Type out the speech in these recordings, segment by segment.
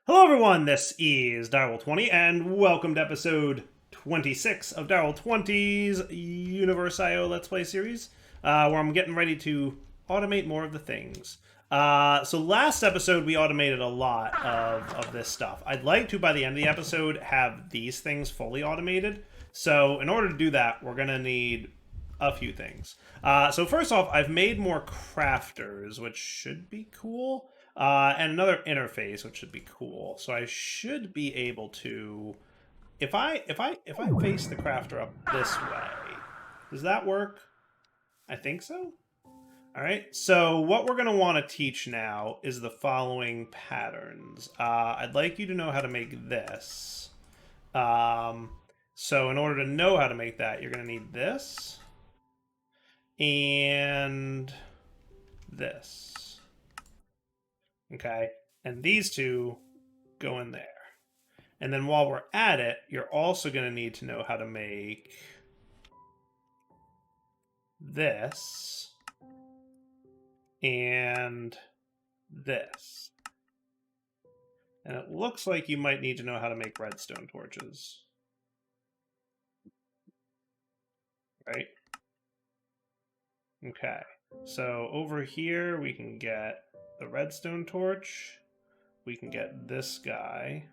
Hello, everyone. This is Direwolf20, and welcome to episode 26 of Direwolf20's UniversIO Let's Play series, where I'm getting ready to automate more of the things. So last episode, we automated a lot of this stuff. I'd like to, by the end of the episode, have these things fully automated. So in order to do that, we're going to need a few things. So first off, I've made more crafters, which should be cool. And another interface, which should be cool. So I should be able to, if I face the crafter up this way, does that work? I think so. All right. So what we're going to want to teach now is the following patterns. I'd like you to know how to make this. So in order to know how to make that, you're going to need this and this. Okay, and these two go in there. And then while we're at it, you're also going to need to know how to make this and this. And it looks like you might need to know how to make redstone torches. Right? Okay, so over here we can get the redstone torch. We can get this guy.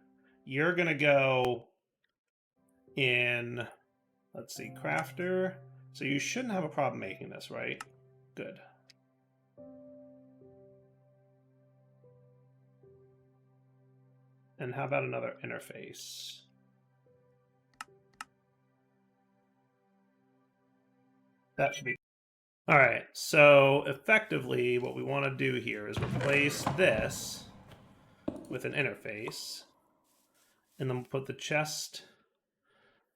You're going to go in, let's see, crafter. So you shouldn't have a problem making this, right? Good. And how about another interface? That should be... All right, so effectively what we want to do here is replace this with an interface. And then we'll put the chest.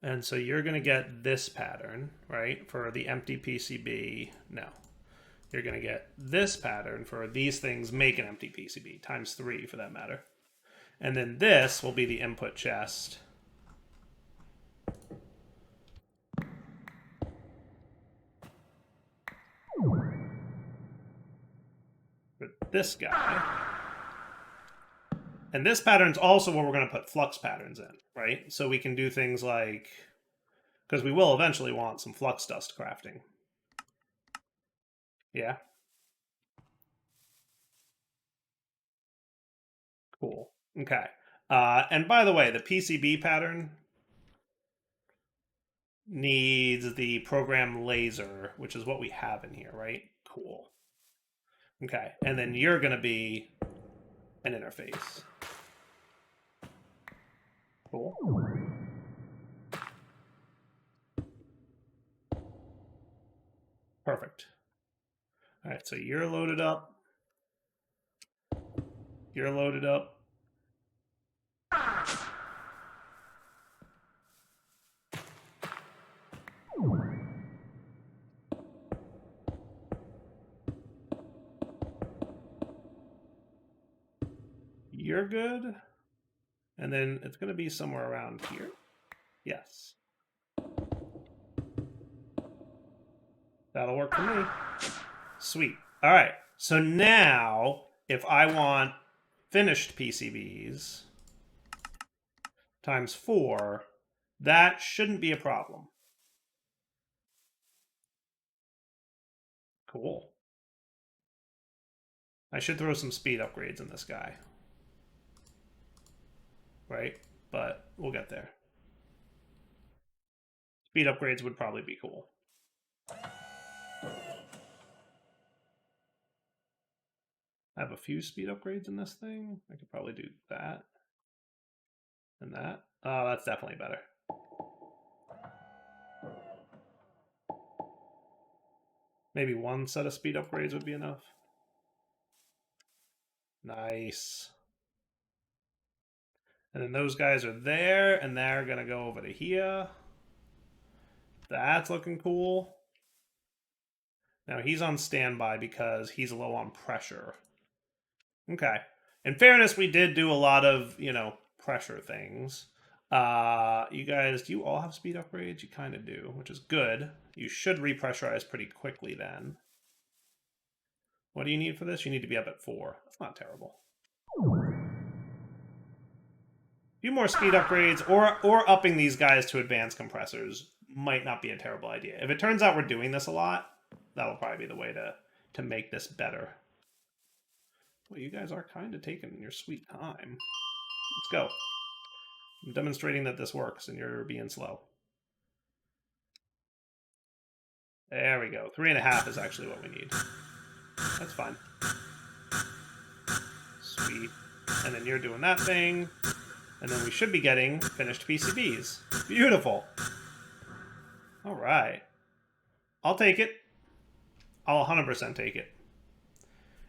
And so you're going to get this pattern, right, for the empty PCB. No. You're going to get this pattern for these things make an empty PCB, times 3 for that matter. And then this will be the input chest. For this guy. And this pattern's also where we're going to put flux patterns in, right? So we can do things like, because we will eventually want some flux dust crafting. Yeah. Cool. Okay. And by the way, the PCB pattern needs the program laser, which is what we have in here, right? Cool. Okay. And then you're going to be an interface. Cool. Perfect. All right, so you're loaded up. You're loaded up. You're good. And then it's going to be somewhere around here. Yes. That'll work for me. Sweet. All right. So now, if I want finished PCBs times 4, that shouldn't be a problem. Cool. I should throw some speed upgrades in this guy. Right? But we'll get there. Speed upgrades would probably be cool. I have a few speed upgrades in this thing. I could probably do that and that. Oh, that's definitely better. Maybe one set of speed upgrades would be enough. Nice. And then those guys are there, and they're going to go over to here. That's looking cool. Now he's on standby because he's low on pressure. Okay. In fairness, we did do a lot of, pressure things. You guys, do you all have speed upgrades? You kind of do, which is good. You should repressurize pretty quickly then. What do you need for this? You need to be up at 4. That's not terrible. few more speed upgrades or upping these guys to advanced compressors might not be a terrible idea. If it turns out we're doing this a lot, that'll probably be the way to make this better. Well, you guys are kind of taking your sweet time. Let's go. I'm demonstrating that this works and you're being slow. There we go. 3.5 is actually what we need. That's fine. Sweet. And then you're doing that thing. And then we should be getting finished PCBs. Beautiful. All right. I'll take it. I'll 100% take it.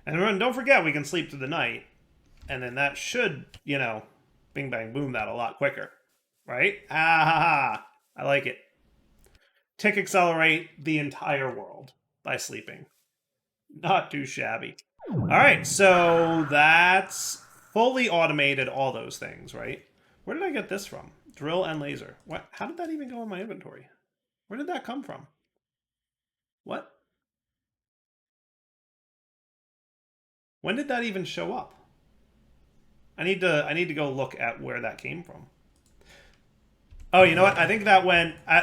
And don't forget, we can sleep through the night. And then that should, you know, bing, bang, boom that a lot quicker. Right? Ah, ha, ha. I like it. Tick accelerate the entire world by sleeping. Not too shabby. All right, so that's fully automated all those things, right? Where did I get this from? Drill and laser. What? How did that even go in my inventory? Where did that come from? What? When did that even show up? I need to go look at where that came from. Oh, you know what? I think that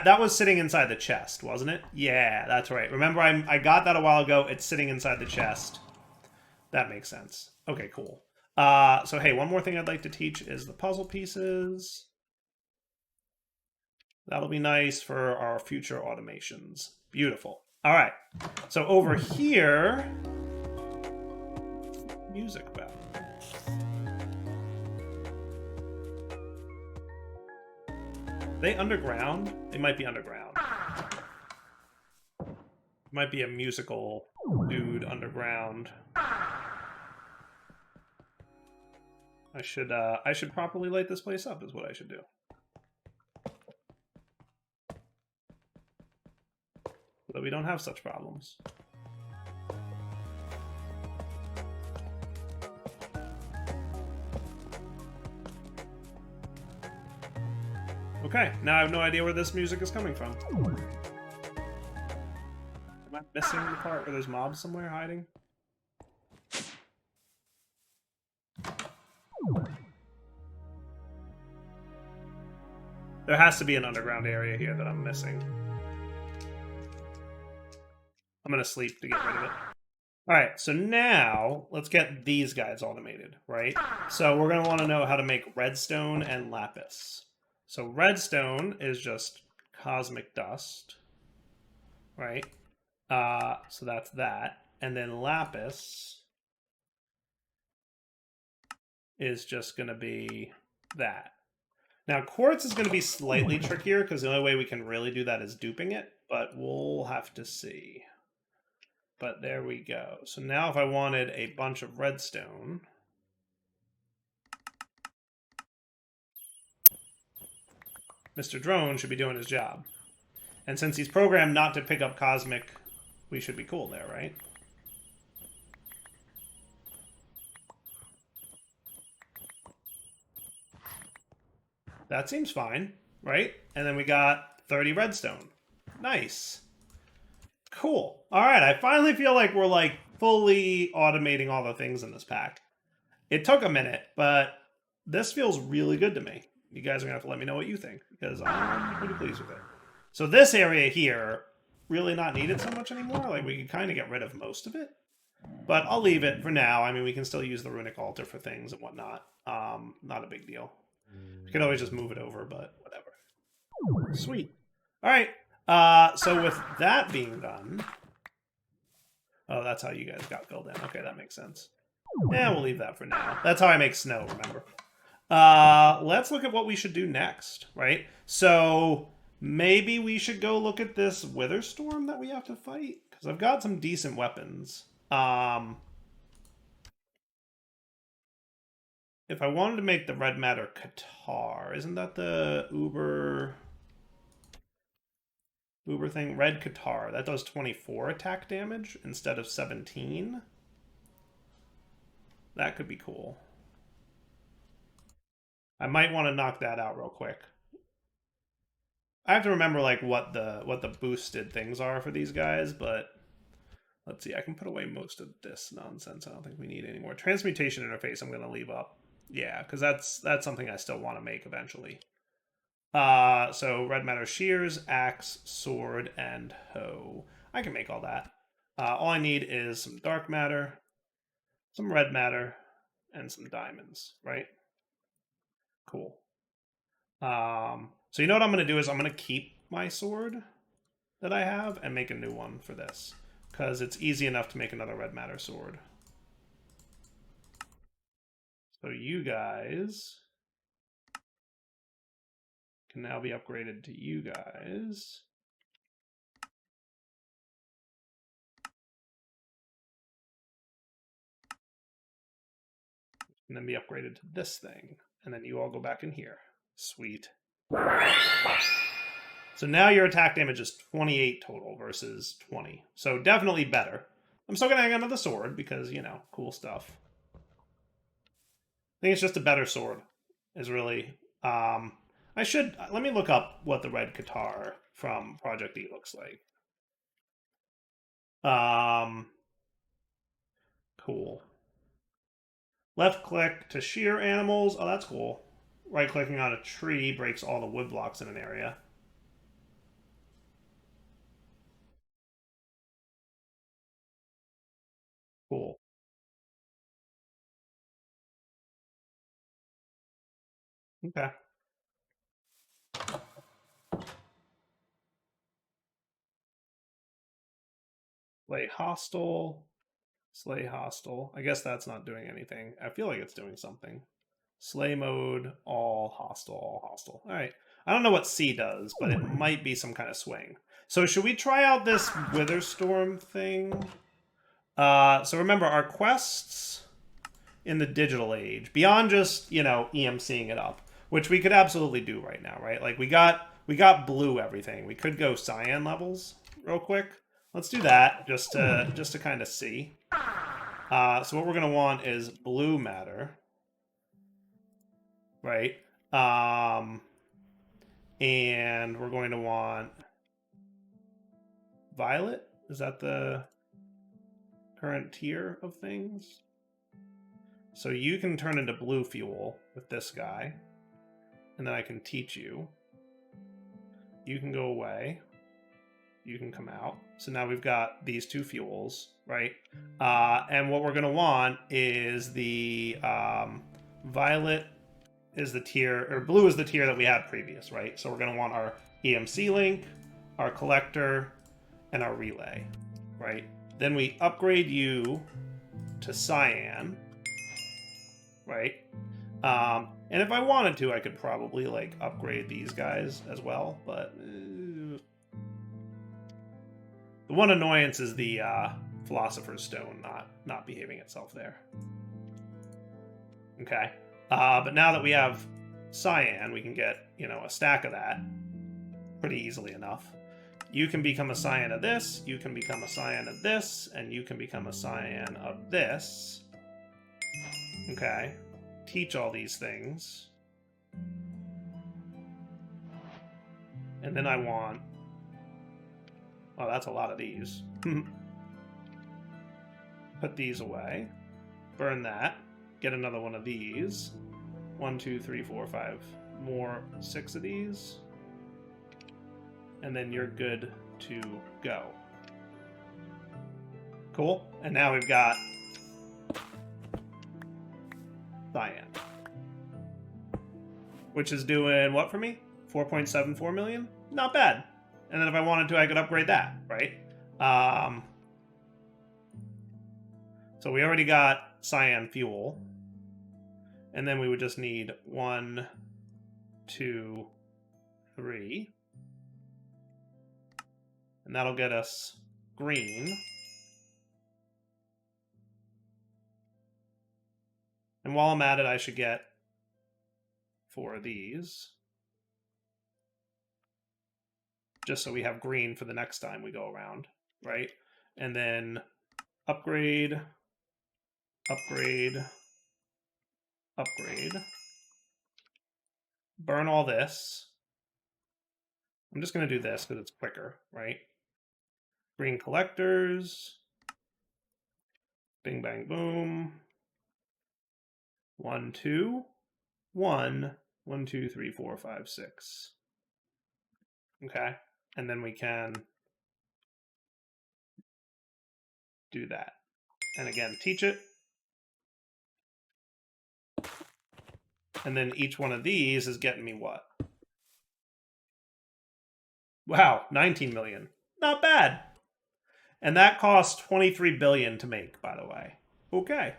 that was sitting inside the chest, wasn't it? Yeah, that's right. Remember, I got that a while ago. It's sitting inside the chest. That makes sense. Okay, cool. So, hey, one more thing I'd like to teach is the puzzle pieces. That'll be nice for our future automations. Beautiful. All right. So over here, music back. They underground? They might be underground. Might be a musical dude underground. I should properly light this place up is what I should do. So that we don't have such problems. Okay, now I have no idea where this music is coming from. Am I missing the part where there's mobs somewhere hiding? There has to be an underground area here that I'm missing. I'm gonna sleep to get rid of it. Alright, so now let's get these guys automated, right? So we're gonna want to know how to make redstone and lapis. So redstone is just cosmic dust, right? So that's that. And then lapis is just going to be that. Now quartz is going to be slightly trickier because the only way we can really do that is duping it, but we'll have to see. But there we go. So now if I wanted a bunch of redstone, Mr. Drone should be doing his job. And since he's programmed not to pick up cosmic, we should be cool there, right? That seems fine, right? And then we got 30 redstone. Nice. Cool. All right, I finally feel like we're like fully automating all the things in this pack. It took a minute, but this feels really good to me. You guys are gonna have to let me know what you think because I'm pretty pleased with it. So this area here, really not needed so much anymore. Like we can kind of get rid of most of it, but I'll leave it for now. I mean, we can still use the runic altar for things and whatnot. Not a big deal. We could always just move it over, but whatever. Sweet. All right. So with that being done, oh, that's how you guys got filled in. Okay, that makes sense. Yeah, we'll leave that for now. That's how I make snow, remember? Let's look at what we should do next, right? So maybe we should go look at this wither storm that we have to fight because I've got some decent weapons. If I wanted to make the red matter Qatar, isn't that the Uber thing? Red Qatar, that does 24 attack damage instead of 17. That could be cool. I might want to knock that out real quick. I have to remember like what the boosted things are for these guys, but let's see. I can put away most of this nonsense. I don't think we need any more. Transmutation interface I'm going to leave up. Yeah, because that's something I still want to make eventually. So red matter shears, axe, sword, and hoe. I can make all that. All I need is some dark matter, some red matter, and some diamonds, right? Cool. So you know what I'm going to do is I'm going to keep my sword that I have and make a new one for this, because it's easy enough to make another red matter sword. So you guys can now be upgraded to you guys. And then be upgraded to this thing. And then you all go back in here. Sweet. So now your attack damage is 28 total versus 20. So definitely better. I'm still going to hang on to the sword because, you know, cool stuff. I think it's just a better sword is really... I should... Let me look up what the red Qatar from ProjectE looks like. Cool. Left click to shear animals. Oh, that's cool. Right clicking on a tree breaks all the wood blocks in an area. Cool. Okay. Slay hostile. Slay hostile. I guess that's not doing anything. I feel like it's doing something. Slay mode, all hostile, all hostile. All right. I don't know what C does, but it might be some kind of swing. So should we try out this Witherstorm thing? So remember, our quests in the digital age, beyond just, you know, EMCing it up, which we could absolutely do right now, right? Like we got blue everything. We could go cyan levels real quick. Let's do that just to kind of see. So what we're gonna want is blue matter, right? And we're going to want violet. Is that the current tier of things? So you can turn into blue fuel with this guy, and then I can teach you. You can go away. You can come out. So now we've got these two fuels, right? And what we're going to want is the violet is the tier, or blue is the tier that we had previous, right? So we're going to want our EMC link, our collector, and our relay, right? Then we upgrade you to cyan, right? And if I wanted to, I could probably like upgrade these guys as well, but the one annoyance is the Philosopher's Stone not behaving itself there. Okay, but now that we have cyan, we can get, you know, a stack of that pretty easily enough. You can become a cyan of this, you can become a cyan of this, and you can become a cyan of this. Okay, teach all these things. And then I want... Oh, that's a lot of these. Put these away. Burn that. Get another one of these. 1, 2, 3, 4, 5 more. 6 of these. And then you're good to go. Cool. And now we've got cyan. Which is doing what for me? 4.74 million? Not bad. And then if I wanted to, I could upgrade that, right? So we already got cyan fuel. And then we would just need 1, 2, 3. And that'll get us green. And while I'm at it, I should get 4 of these. Just so we have green for the next time we go around, right? And then upgrade, upgrade, upgrade. Burn all this. I'm just going to do this because it's quicker, right? Green collectors. Bing, bang, boom. 1, 2, 1, 1, 2, 3, 4, 5, 6. Okay. And then we can do that. And again, teach it. And then each one of these is getting me what? Wow, 19 million. Not bad. And that costs 23 billion to make, by the way. Okay.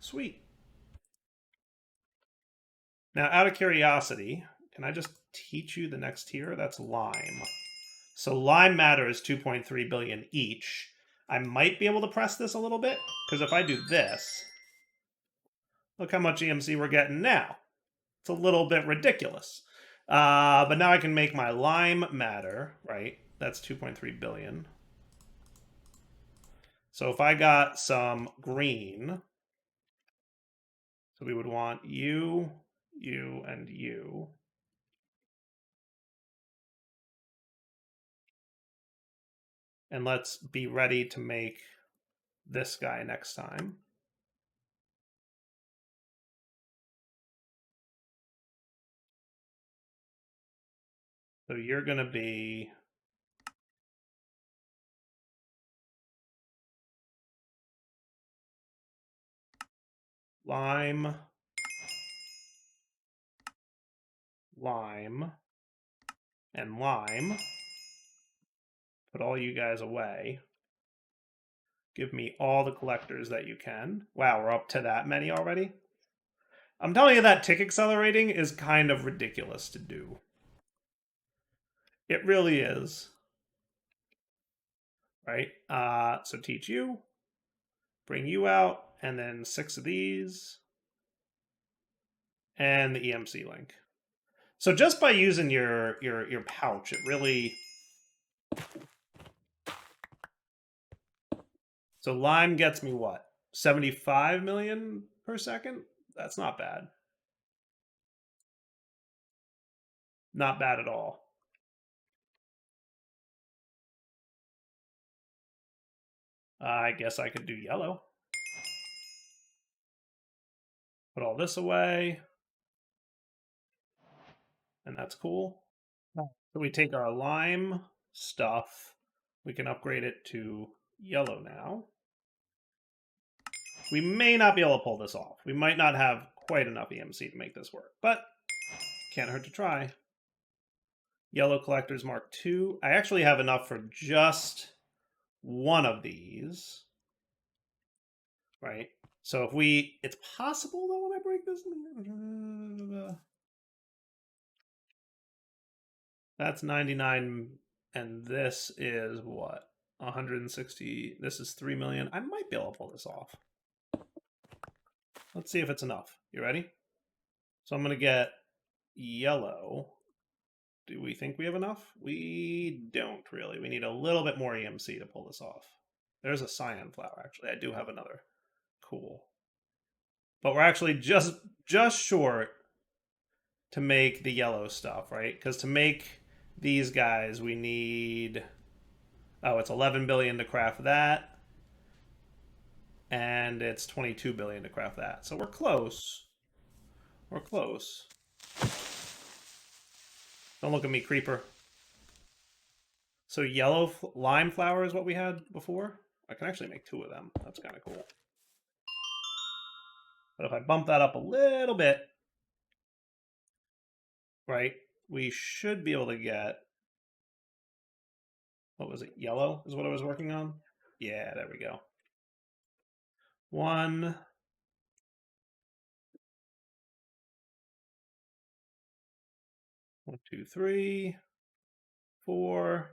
Sweet. Now, out of curiosity, can I just teach you the next tier? That's lime. So lime matter is 2.3 billion each. I might be able to press this a little bit, because if I do this, look how much EMC we're getting now. It's a little bit ridiculous. But now I can make my lime matter, right? That's 2.3 billion. So if I got some green, so we would want you, and you. And let's be ready to make this guy next time. So you're going to be lime, lime, and lime. Put all you guys away. Give me all the collectors that you can. Wow, we're up to that many already? I'm telling you that tick accelerating is kind of ridiculous to do. It really is. Right? So teach you, bring you out, and then 6 of these, and the EMC link. So just by using your pouch, it really... So lime gets me what? 75 million per second? That's not bad. Not bad at all. I guess I could do yellow. Put all this away. And that's cool. So we take our lime stuff. We can upgrade it to yellow now. We may not be able to pull this off. We might not have quite enough EMC to make this work, but can't hurt to try. Yellow collectors mark 2. I actually have enough for just one of these. Right? So if we... It's possible, though, when I break this... That's 99, and this is what? 160. This is 3 million. I might be able to pull this off. Let's see if it's enough. You ready? So I'm going to get yellow. Do we think we have enough? We don't really. We need a little bit more EMC to pull this off. There's a cyan flower, actually. I do have another. Cool. But we're actually just short to make the yellow stuff, right? Because to make these guys, we need... Oh, it's 11 billion to craft that. And it's 22 billion to craft that. So we're close. We're close. Don't look at me, creeper. So yellow lime flower is what we had before. I can actually make 2 of them. That's kind of cool. But if I bump that up a little bit, right, we should be able to get... What was it? Yellow is what I was working on? Yeah, there we go. 1. 1, 2, 3, 4.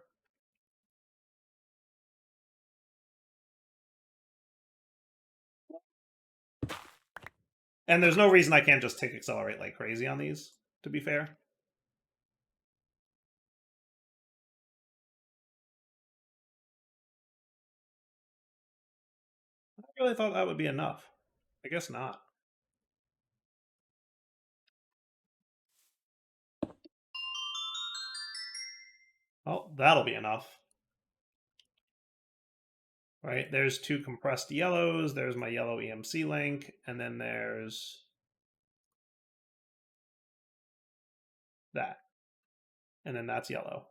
And there's no reason I can't just tick accelerate like crazy on these, to be fair. I really thought that would be enough. I guess not. Oh, that'll be enough. Right, there's 2 compressed yellows. There's my yellow EMC link. And then there's that. And then that's yellow.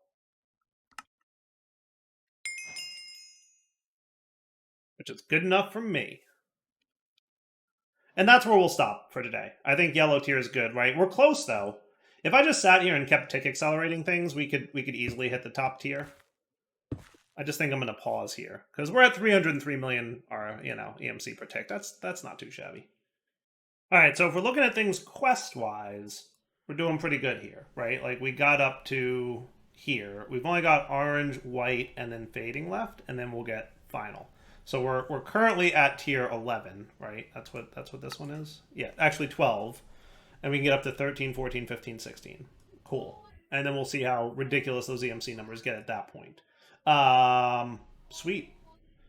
Which is good enough for me. And that's where we'll stop for today. I think yellow tier is good, right? We're close though. If I just sat here and kept tick accelerating things, we could easily hit the top tier. I just think I'm going to pause here because we're at 303 million, EMC per tick. That's not too shabby. All right, so if we're looking at things quest-wise, we're doing pretty good here, right? Like we got up to here. We've only got orange, white, and then fading left, and then we'll get final. So we're currently at tier 11, right? That's what this one is. Yeah, actually 12, and we can get up to 13, 14, 15, 16. Cool. And then we'll see how ridiculous those EMC numbers get at that point. Sweet.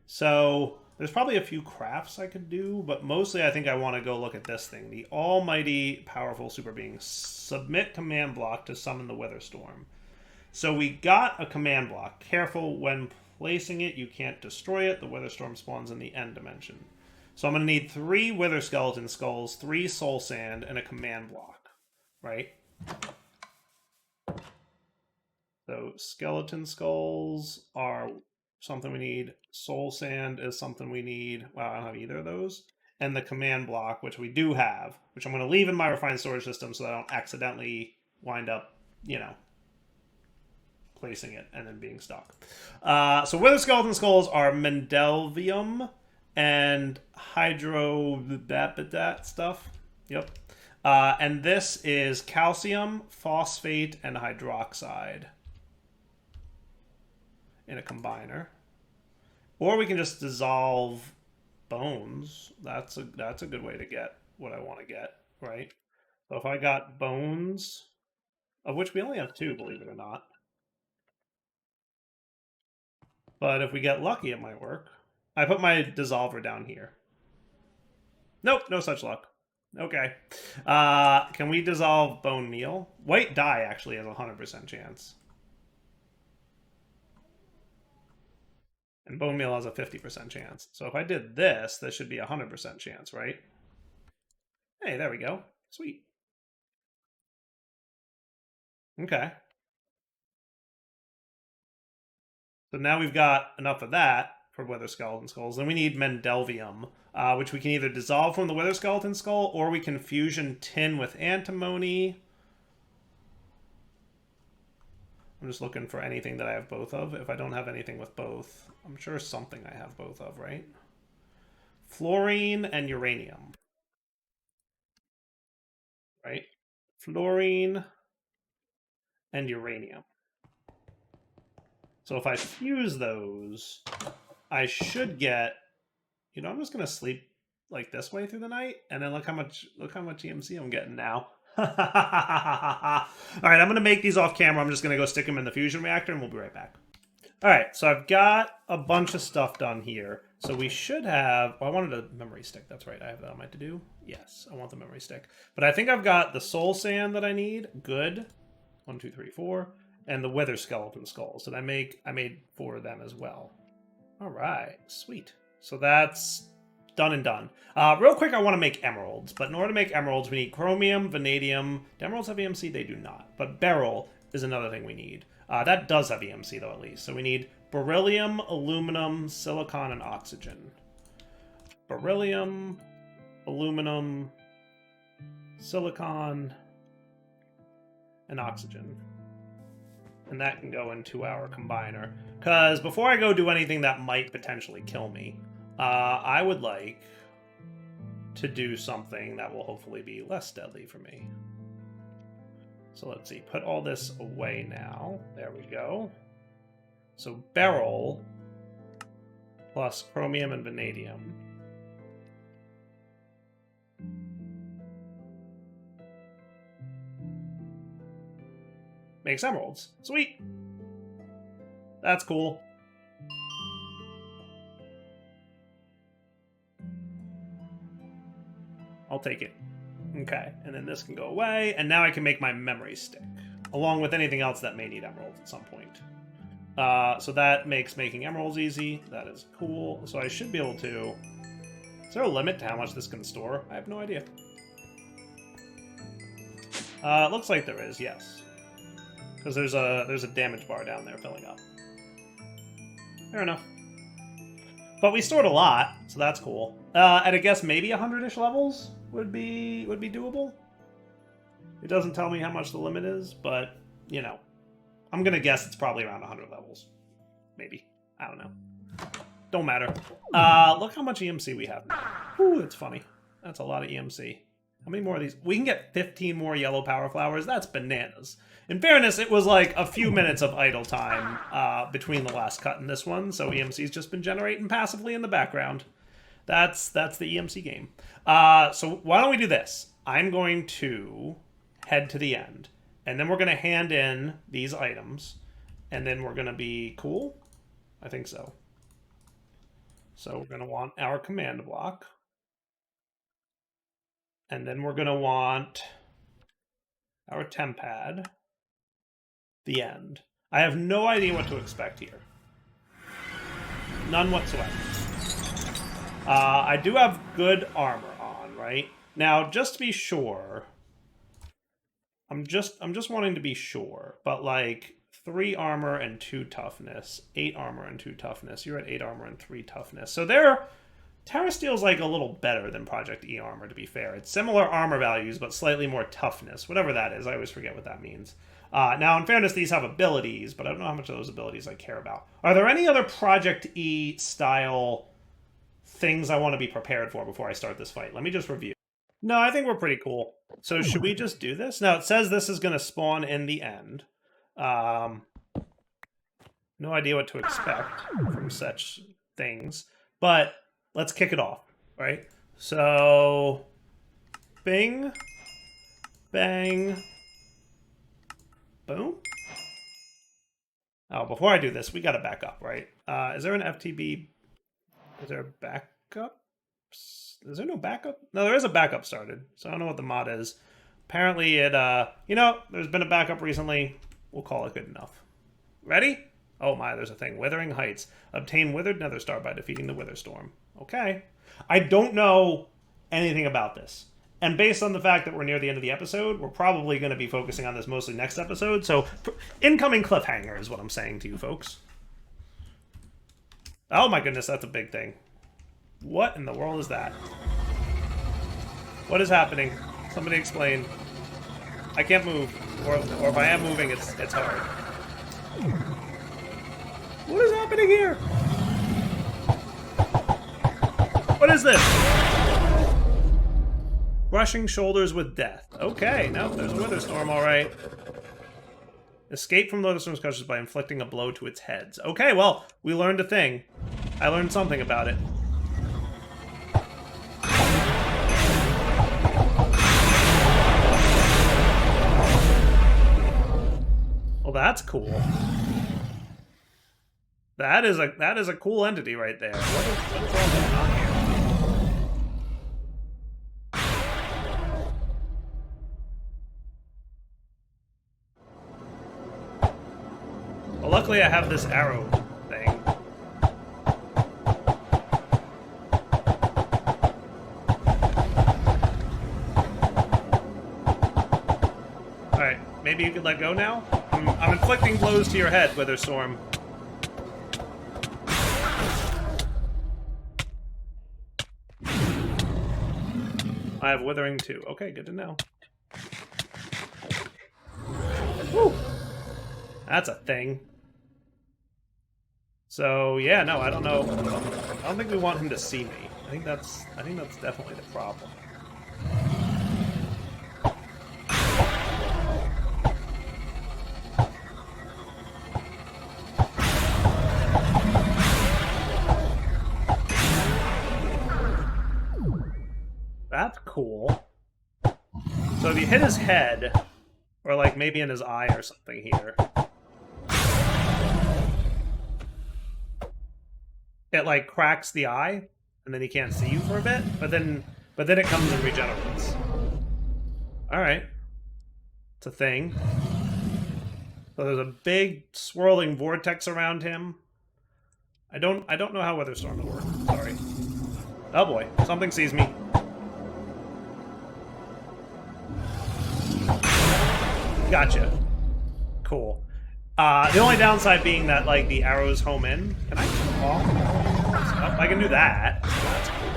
So there's probably a few crafts I could do, but mostly I think I want to go look at this thing. The almighty powerful super being. Submit command block to summon the weather storm. So we got a command block. Careful when placing it, you can't destroy it. The weather storm spawns in the end dimension. So I'm going to need 3 wither skeleton skulls, 3 soul sand, and a command block, right? So skeleton skulls are something we need. Soul sand is something we need. Wow, I don't have either of those. And the command block, which we do have, which I'm going to leave in my refined storage system so that I don't accidentally wind up, placing it and then being stuck. So wither skeleton skulls are Mendelvium and that stuff. Yep. And this is calcium, phosphate, and hydroxide in a combiner. Or we can just dissolve bones. That's a good way to get what I want to get, right? So if I got bones, of which we only have 2, believe it or not. But if we get lucky, it might work. I put my dissolver down here. Nope, no such luck. Okay. Can we dissolve bone meal? White dye actually has a 100% chance. And bone meal has a 50% chance. So if I did this, this should be a 100% chance, right? Hey, there we go. Sweet. Okay. So now we've got enough of that for wither skeleton skulls. Then we need Mendelvium, which we can either dissolve from the wither skeleton skull or we can fusion tin with antimony. I'm just looking for anything that I have both of. If I don't have anything with both, I'm sure something I have both of, right? Fluorine and uranium. Right? Fluorine and uranium. So if I fuse those, I should get, I'm just going to sleep like this way through the night, and then look how much EMC I'm getting now. All right, I'm going to make these off camera. I'm just going to go stick them in the fusion reactor, and we'll be right back. All right, so I've got a bunch of stuff done here. So we should have, I wanted a memory stick. That's right, I have that on my to-do. Yes, I want the memory stick. But I think I've got the soul sand that I need. Good. 1, 2, 3, 4. And the wither skeleton skulls that I made 4 of them as well. All right, sweet. So that's done and done. Real quick, I want to make emeralds, but in order to make emeralds, we need chromium, vanadium. Do emeralds have EMC? They do not. But beryl is another thing we need. That does have EMC though, at least. So we need beryllium, aluminum, silicon, and oxygen. Beryllium, aluminum, silicon, and oxygen. And that can go into our combiner. Because before I go do anything that might potentially kill me, I would like to do something that will hopefully be less deadly for me. So let's see, put all this away now. There we go. So beryl plus chromium and vanadium. Makes emeralds. Sweet. That's cool. I'll take it. Okay, and then this can go away, and now I can make my memory stick, along with anything else that may need emeralds at some point. So that makes making emeralds easy. That is cool. So I should be able to... Is there a limit to how much this can store? I have no idea. Looks like there is, yes. Because there's a damage bar down there filling up. Fair enough. But we stored a lot, so that's cool. And I guess maybe 100-ish levels would be doable. It doesn't tell me how much the limit is, but, you know. I'm going to guess it's probably around 100 levels. Maybe. I don't know. Don't matter. Look how much EMC we have. Ooh, it's funny. That's a lot of EMC. How many more of these? We can get 15 more yellow power flowers. That's bananas. In fairness, it was like a few minutes of idle time between the last cut and this one, so EMC's just been generating passively in the background. That's the EMC game. So why don't we do this? I'm going to head to the end, and then we're going to hand in these items, and then we're going to be cool? I think so. So we're going to want our command block. And then we're going to want our temp pad. The end. I have no idea what to expect here. None whatsoever. I do have good armor on, right? Now, just to be sure, I'm just wanting to be sure, but like 3 armor and 2 toughness, 8 armor and 2 toughness. You're at 8 armor and 3 toughness. So Terra Steel's like a little better than ProjectE armor, to be fair. It's similar armor values, but slightly more toughness, whatever that is. I always forget what that means. Now, in fairness, these have abilities, but I don't know how much of those abilities I care about. Are there any other ProjectE style things I want to be prepared for before I start this fight? Let me just review. No, I think we're pretty cool. So should we just do this? Now, it says this is going to spawn in the end. No idea what to expect from such things, but let's kick it off, right? So, bing, bang, boom. Oh, before I do this, we got to back up, right? Is there an FTB? Is there a backup? Is there no backup? No, there is a backup started, so I don't know what the mod is. Apparently it, you know, there's been a backup recently. We'll call it good enough. Ready? Oh my, there's a thing. Withering Heights. Obtain Withered Nether Star by defeating the Wither Storm. Okay. I don't know anything about this. And based on the fact that we're near the end of the episode, we're probably going to be focusing on this mostly next episode. So, incoming cliffhanger is what I'm saying to you folks. Oh my goodness, that's a big thing. What in the world is that? What is happening? Somebody explain. I can't move. Or if I am moving, it's hard. What is happening here? What is this? Brushing shoulders with death. Okay, no, there's a Wither Storm, alright. Escape from the Wither Storm's clutches by inflicting a blow to its heads. Okay, well, we learned a thing. I learned something about it. Well, that's cool. That is a cool entity right there. What is all going on here? Well, luckily I have this arrow thing. Alright, maybe you could let go now? I'm inflicting blows to your head, Wither Storm. I have Withering too. Okay, good to know. Woo! That's a thing. So yeah, no, I don't know. I don't think we want him to see me. I think that's definitely the problem. That's cool. So if you hit his head, or like maybe in his eye or something here, it like cracks the eye, and then he can't see you for a bit, but then it comes and regenerates. Alright. It's a thing. So there's a big swirling vortex around him. I don't know how Wither Storm will work. Sorry. Oh boy, something sees me. Gotcha. Cool. The only downside being that, like, the arrows home in. Can I kill off all stuff? I can do that. That's cool.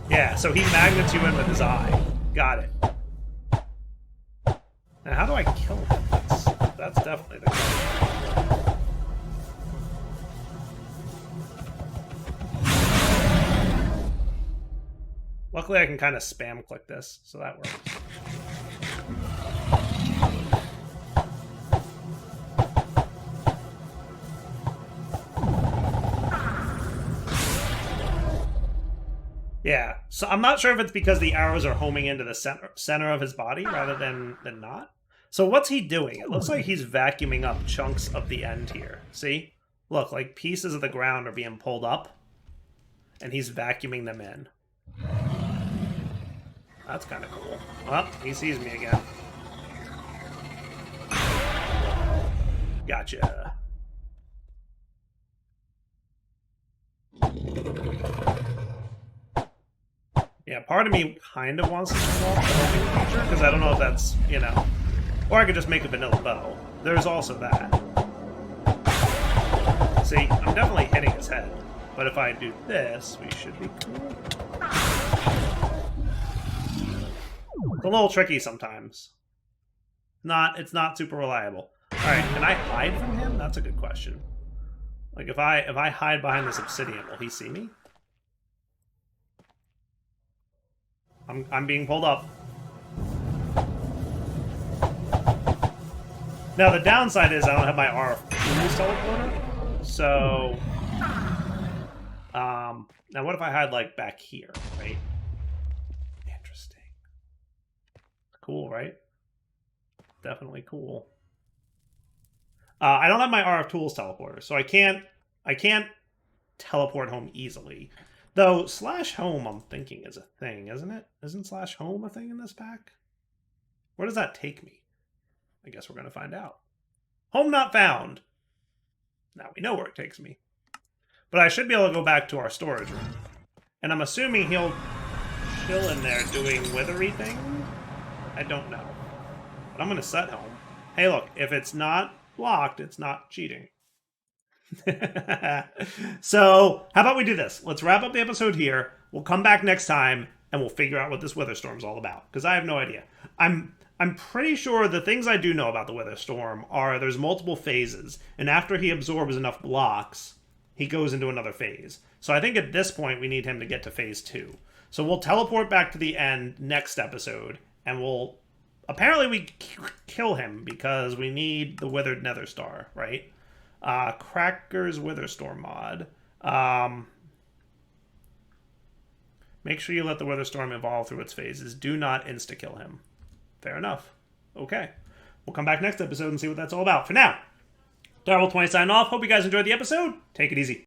Yeah, so he magnets you in with his eye. Got it. Now, how do I kill him? That's definitely the question. Luckily, I can kind of spam click this, so that works. Yeah, so I'm not sure if it's because the arrows are homing into the center of his body rather than not. So what's he doing? It looks like he's vacuuming up chunks of the end here. See? Look, like pieces of the ground are being pulled up, and he's vacuuming them in. That's kind of cool. Well, he sees me again. Gotcha. Yeah, part of me kind of wants to turn off the homing feature, because I don't know if that's, you know... Or I could just make a vanilla bow. There's also that. See, I'm definitely hitting his head. But if I do this, we should be cool. It's a little tricky sometimes. It's not super reliable. Alright, can I hide from him? That's a good question. Like, if I hide behind this obsidian, will he see me? I'm being pulled up. Now, the downside is I don't have my RF teleporter. So... now what if I hide, like, back here, right? Interesting. Cool, right? Definitely cool. I don't have my RF tools teleporter, so I can't teleport home easily. Though /home, I'm thinking, is a thing, isn't it? Isn't /home a thing in this pack? Where does that take me? I guess we're going to find out. Home not found. Now we know where it takes me. But I should be able to go back to our storage room. And I'm assuming he'll chill in there doing withery thing? I don't know. But I'm going to set home. Hey, look, if it's not blocked, it's not cheating. So, how about we do this? Let's wrap up the episode here. We'll come back next time, and we'll figure out what this Wither Storm's all about. Because I have no idea. I'm pretty sure the things I do know about the Wither Storm are there's multiple phases. And after he absorbs enough blocks, he goes into another phase. So I think at this point, we need him to get to phase 2. So we'll teleport back to the end next episode, and we'll... Apparently we kill him because we need the Withered Nether Star, right? Cracker's Wither Storm mod. Make sure you let the Wither Storm evolve through its phases. Do not insta-kill him. Fair enough. Okay. We'll come back next episode and see what that's all about. For now, Darwell20 signing off. Hope you guys enjoyed the episode. Take it easy.